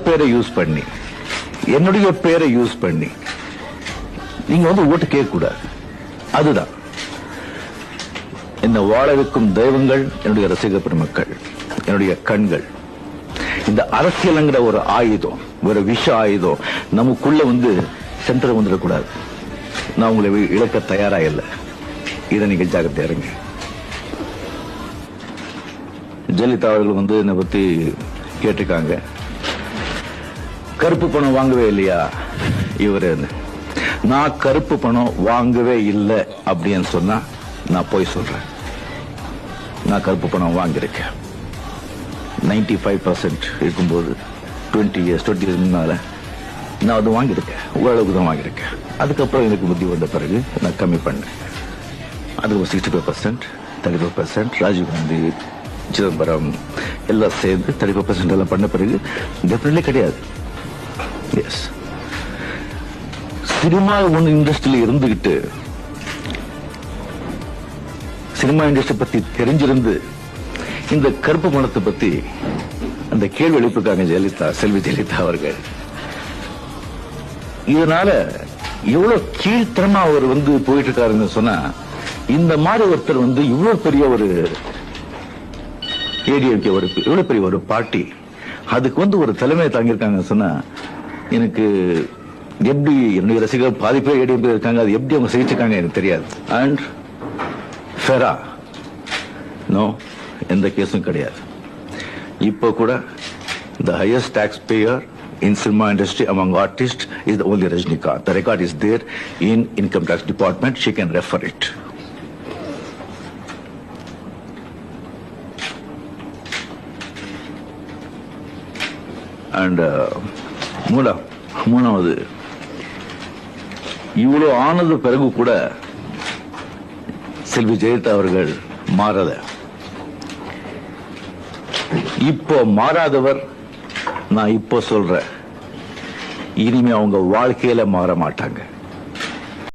பேரை யூஸ் பண்ணி என்னுடைய பேரை யூஸ் பண்ணி நீங்க ஓட்டு கேட்க கூடாது. அதுதான் என்ன வாழ வைக்கும் தெய்வங்கள் என்னுடைய ரசிக பெருமக்கள், என்னுடைய கண்கள். இந்த அரசியலுங்கிற ஒரு ஆயுதம், ஒரு விஷ ஆயுதம் நமக்குள்ள சென்டர் வந்துடக்கூடாது. நான் உங்களை இழக்க தயாரா இல்லை. இதை நீங்க ஜாக்கிரதையா இருங்க. ஜெயலலிதா அவர்கள் என்னை பத்தி கேட்டிருக்காங்க, கருப்பு பணம் வாங்கவே இல்லையா இவரு. நான் கருப்பு பணம் வாங்கவே இல்லை அப்படின்னு சொன்னா நான் போய் சொல்றேன். நான் கருப்பு பணம் வாங்கியிருக்கேன். 95% இருக்கும்போது 20 years முன்னால நான் அது வாங்கியிருக்கேன். ஓரளவுக்கு தான் வாங்கியிருக்கேன். அதுக்கப்புறம் எனக்கு புத்தி வந்த பிறகு நான் கம்மி பண்ணேன். அதுக்கு 65%, 35%, ராஜீவ்காந்தி, சிதம்பரம் எல்லாம் சேர்ந்து 35% எல்லாம் பண்ண பிறகு டெஃபினெட்லி கிடையாது. எஸ், சினிமா இண்டஸ்ட்ரியில இருந்துகிட்டு சினிமா இண்டஸ்ட்ரி பத்தி தெரிஞ்சிருந்து இந்த கருப்பு பணத்தை பத்தி அந்த கேள்வி எழுப்பிருக்காங்க செல்வி ஜெயலலிதா அவர்கள். இதனால எவ்வளவு கீழ்த்தரமா அவர் போயிட்டு இருக்காருன்னு சொன்னா, இந்த மாதிரி ஒருத்தர் இவ்வளவு பெரிய ஒரு ஏடிஎம்கே, இவ்வளவு பெரிய ஒரு பார்ட்டி, அதுக்கு ஒரு தலைமையை தாங்கியிருக்காங்க சொன்னா, எனக்கு எப்படி என்னுடைய ரசிகர் பாதி பேர் ஏடிஎம்கே இருக்காங்க, அது எப்படி அவங்க செய்திருக்காங்க எனக்கு தெரியாது. அண்ட் ஃபெரா நோ, எந்த கேஸும் கிடையாது. இப்போ கூட the highest taxpayer in cinema industry among artists is the only Rajinikanth. The record is there in income tax department. She can refer it. And மூணாவது, இவ்வளவு ஆனது பிறகு கூட செல்வி ஜெயலலிதா அவர்கள் மாறல. இப்போ மாறாதவர் நான் இப்போ சொல்றேன், இனிமே அவங்க வாழ்க்கையில மாற மாட்டாங்க.